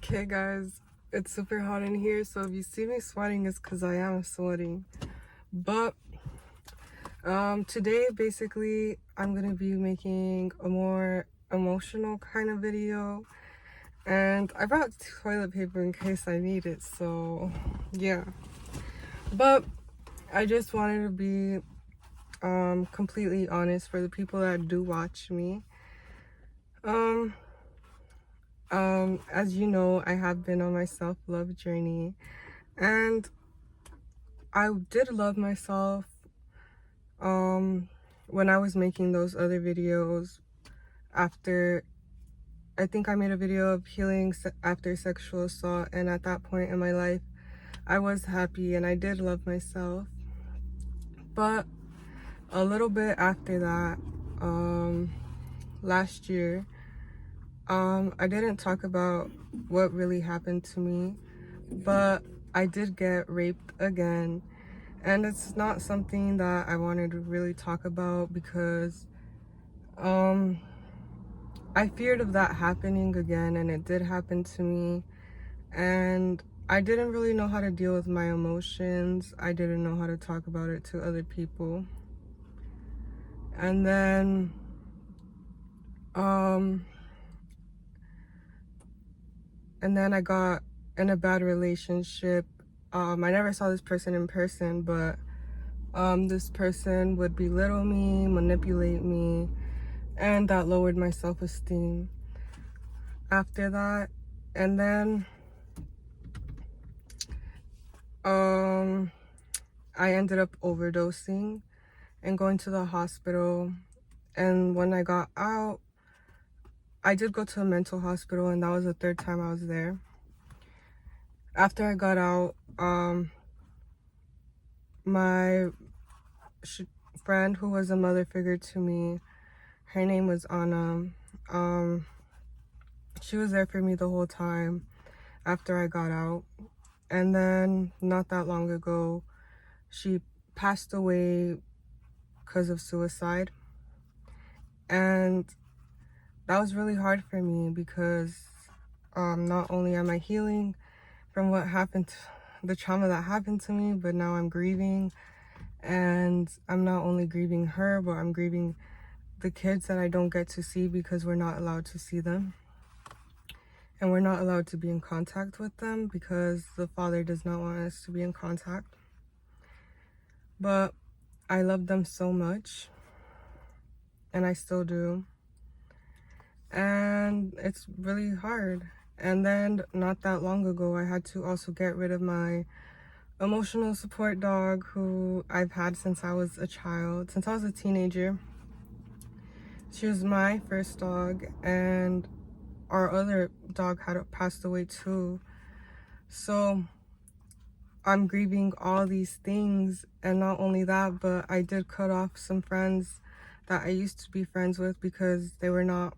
Okay guys, it's super hot in here, so if you see me sweating it's because I am sweating. But today basically I'm gonna be making a more emotional kind of video, and I brought toilet paper in case I need it, so yeah. But I just wanted to be completely honest for the people that do watch me. As you know, I have been on my self-love journey, and I did love myself when I was making those other videos. After, I think I made a video of healing after sexual assault, and at that point in my life I was happy and I did love myself. But a little bit after that, last year, I didn't talk about what really happened to me, but I did get raped again. And it's not something that I wanted to really talk about because I feared of that happening again, and it did happen to me. And I didn't really know how to deal with my emotions. I didn't know how to talk about it to other people. And then I got in a bad relationship. I never saw this person in person, but this person would belittle me, manipulate me, and that lowered my self-esteem after that. And then I ended up overdosing and going to the hospital. And when I got out, I did go to a mental hospital, and that was the third time I was there. After I got out, my friend, who was a mother figure to me, her name was Anna. She was there for me the whole time after I got out. And then not that long ago, she passed away because of suicide. And that was really hard for me because not only am I healing from what happened, the trauma that happened to me, but now I'm grieving. And I'm not only grieving her, but I'm grieving the kids that I don't get to see because we're not allowed to see them. And we're not allowed to be in contact with them because the father does not want us to be in contact. But I love them so much, and I still do. And it's really hard. And then not that long ago, I had to also get rid of my emotional support dog, who I've had since I was a child, since I was a teenager. She was my first dog, and our other dog had passed away too. So I'm grieving all these things. And not only that, but I did cut off some friends that I used to be friends with because they were not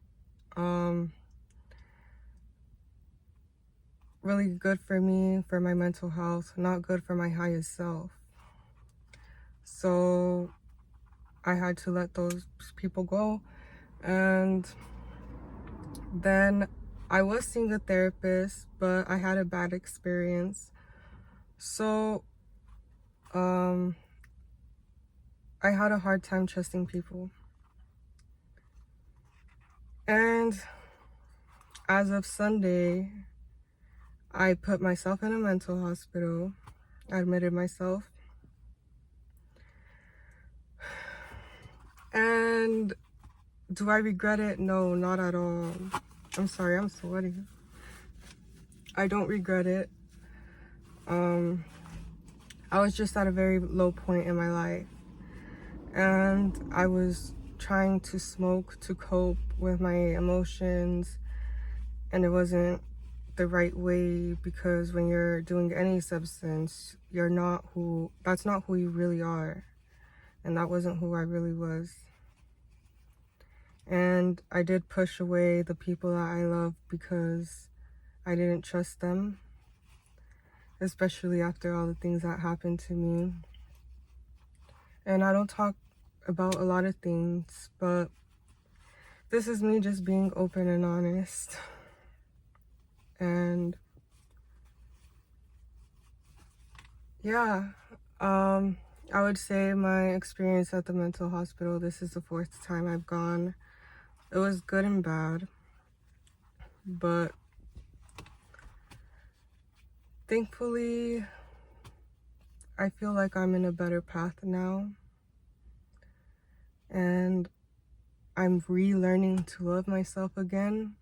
really good for me, for my mental health, not good for my highest self. So I had to let those people go. And then I was seeing a therapist, but I had a bad experience. So I had a hard time trusting people. And as of Sunday, I put myself in a mental hospital. I admitted myself. And do I regret it? No, not at all. I'm sorry, I'm sweating. I don't regret it. I was just at a very low point in my life, and I was trying to smoke to cope with my emotions, and it wasn't the right way, because when you're doing any substance, that's not who you really are. And that wasn't who I really was. And I did push away the people that I love because I didn't trust them, especially after all the things that happened to me. And I don't talk about a lot of things, but this is me just being open and honest. And yeah, I would say my experience at the mental hospital, this is the 4th time I've gone. It was good and bad, but thankfully I feel like I'm in a better path now, and I'm relearning to love myself again,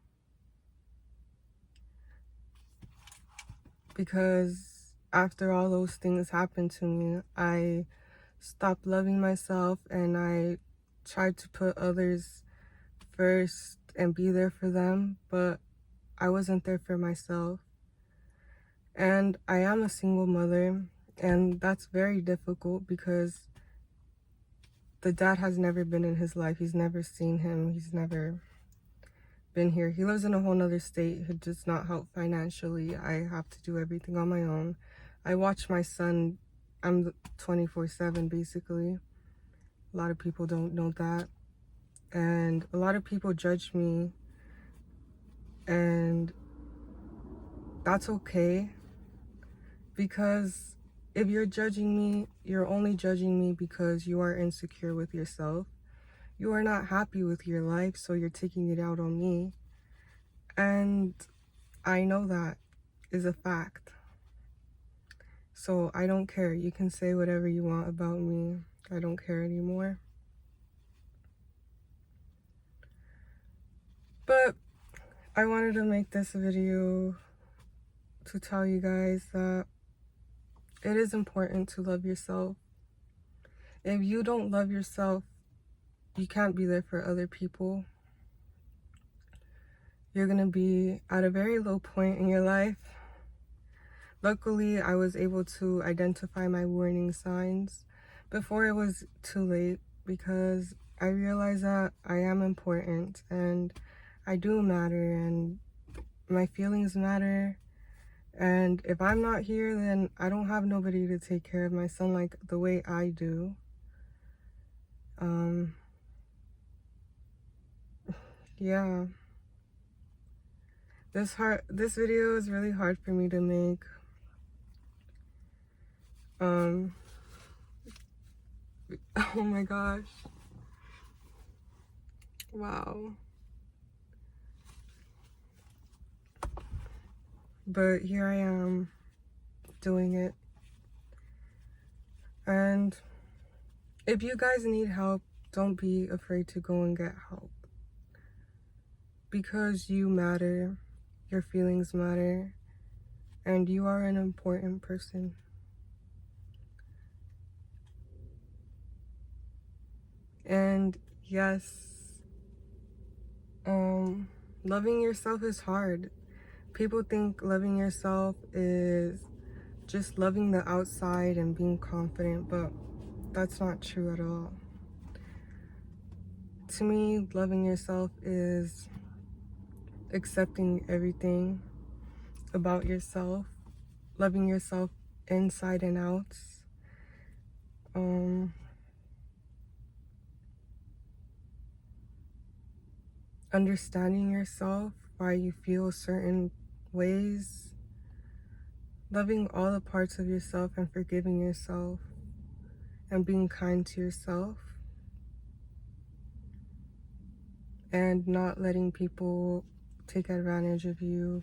because after all those things happened to me, I stopped loving myself and I tried to put others first and be there for them, but I wasn't there for myself. And I am a single mother, and that's very difficult because the dad has never been in his life. He's never seen him. He's never been here. He lives in a whole nother state. It does not help financially. I have to do everything on my own. I watch my son. I'm 24/7 basically. A lot of people don't know that. And a lot of people judge me, and that's okay, because if you're judging me, you're only judging me because you are insecure with yourself. You are not happy with your life, so you're taking it out on me. And I know that is a fact. So I don't care. You can say whatever you want about me. I don't care anymore. But I wanted to make this video to tell you guys that it is important to love yourself. If you don't love yourself, you can't be there for other people. You're gonna be at a very low point in your life. Luckily, I was able to identify my warning signs before it was too late, because I realized that I am important and I do matter and my feelings matter. And if I'm not here, then I don't have nobody to take care of my son like the way I do. Yeah. This video is really hard for me to make. Oh my gosh. Wow. But here I am doing it. And if you guys need help, don't be afraid to go and get help. Because you matter, your feelings matter, and you are an important person. And yes, loving yourself is hard. People think loving yourself is just loving the outside and being confident, but that's not true at all. To me, loving yourself is accepting everything about yourself, loving yourself inside and out, understanding yourself, why you feel certain ways, loving all the parts of yourself and forgiving yourself and being kind to yourself, and not letting people take advantage of you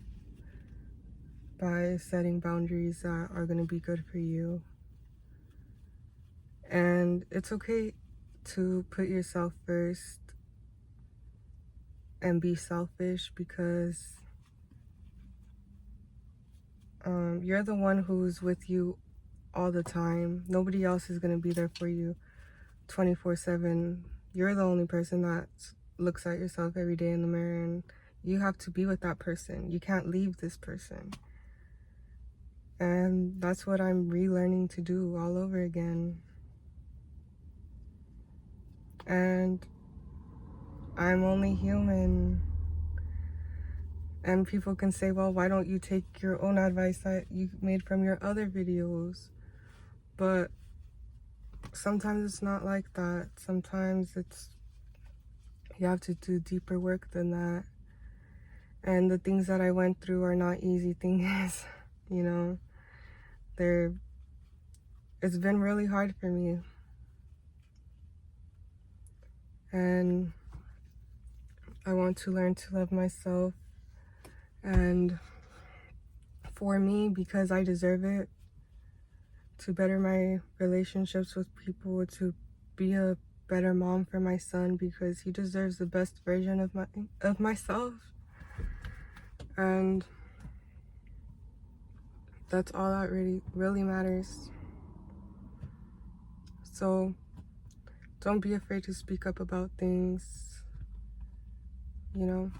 by setting boundaries that are going to be good for you. And it's okay to put yourself first and be selfish, because you're the one who's with you all the time. Nobody else is going to be there for you 24/7. You're the only person that looks at yourself every day in the mirror, and you have to be with that person. You can't leave this person. And that's what I'm relearning to do all over again. And I'm only human. And people can say, well, why don't you take your own advice that you made from your other videos? But sometimes it's not like that. Sometimes you have to do deeper work than that. And the things that I went through are not easy things. You know, they're it's been really hard for me. And I want to learn to love myself. And for me, because I deserve it, to better my relationships with people, to be a better mom for my son, because he deserves the best version of myself. And that's all that really matters. So don't be afraid to speak up about things, you know.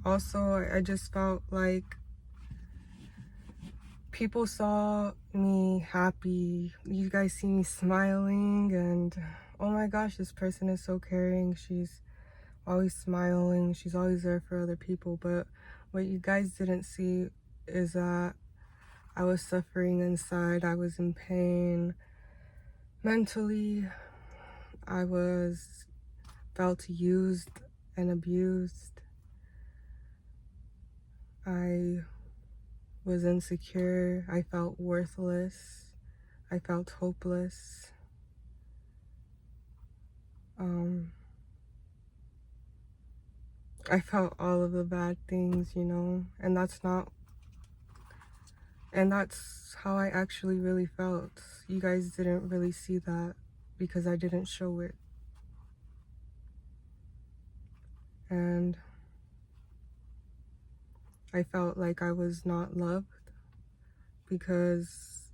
Also, I just felt like people saw me happy. You guys see me smiling, and oh my gosh, this person is so caring. She's always smiling. She's always there for other people. But what you guys didn't see is that I was suffering inside. I was in pain mentally. I felt used and abused. I was insecure. I felt worthless. I felt hopeless. I felt all of the bad things, you know, and that's how I actually really felt. You guys didn't really see that because I didn't show it. And I felt like I was not loved because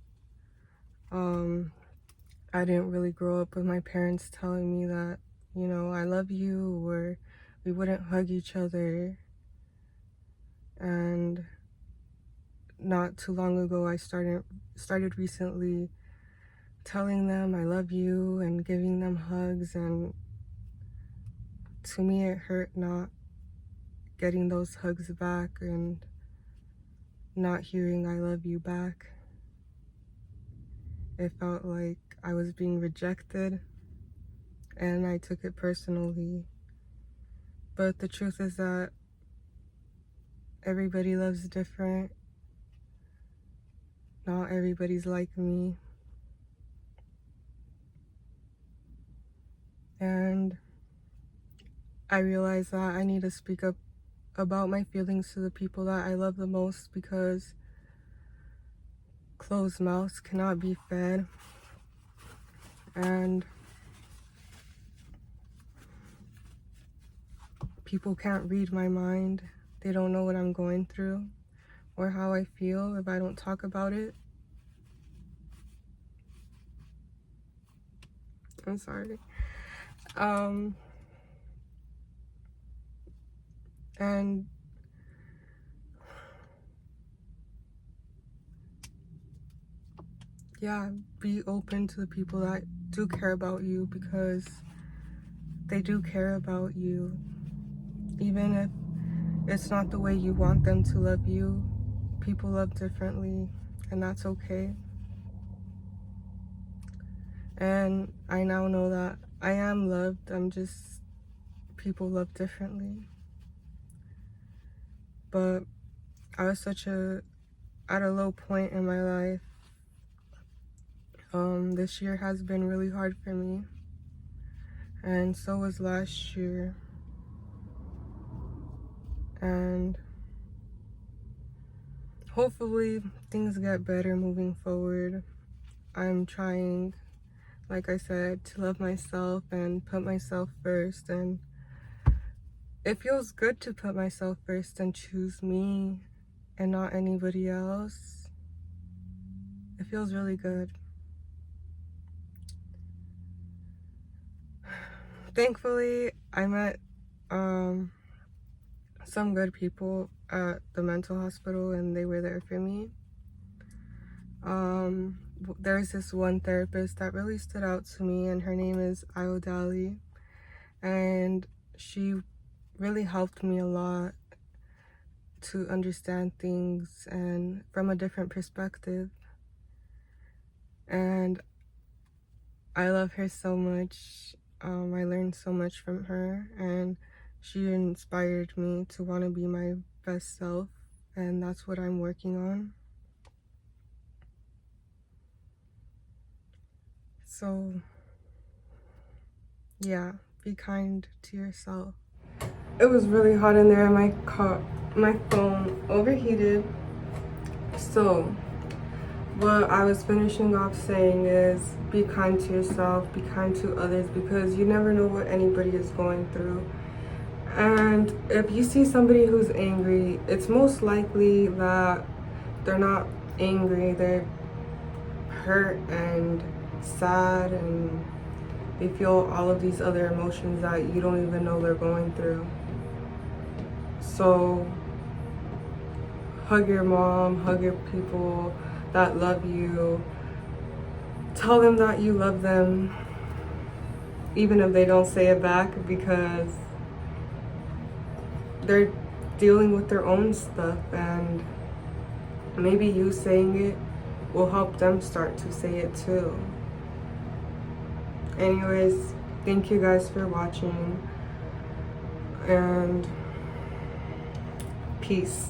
I didn't really grow up with my parents telling me that, you know, I love you, or we wouldn't hug each other. And not too long ago, I started recently telling them I love you and giving them hugs, and to me it hurt not getting those hugs back and not hearing I love you back. It felt like I was being rejected, and I took it personally. But the truth is that everybody loves different. Not everybody's like me. And I realized that I need to speak up about my feelings to the people that I love the most, because closed mouths cannot be fed. And people can't read my mind. They don't know what I'm going through or how I feel if I don't talk about it. I'm sorry. And yeah, be open to the people that do care about you, because they do care about you. Even if it's not the way you want them to love you, people love differently, and that's okay. And I now know that I am loved. People love differently. But I was at a low point in my life. This year has been really hard for me, and so was last year. And hopefully things get better moving forward. I'm trying, like I said, to love myself and put myself first, and it feels good to put myself first and choose me and not anybody else. It feels really good. Thankfully, I met some good people at the mental hospital, and they were there for me. There's this one therapist that really stood out to me, and her name is Iodali, and she really helped me a lot to understand things and from a different perspective. And I love her so much. I learned so much from her, and She inspired me to want to be my best self, and that's what I'm working on. So, yeah, be kind to yourself. It was really hot in there. My phone overheated. So, what I was finishing off saying is be kind to yourself, be kind to others, because you never know what anybody is going through. And if you see somebody who's angry, it's most likely that they're not angry, they're hurt and sad, and they feel all of these other emotions that you don't even know they're going through. So hug your mom, hug your people that love you. Tell them that you love them, even if they don't say it back, because they're dealing with their own stuff, and maybe you saying it will help them start to say it too. Anyways, thank you guys for watching, and peace.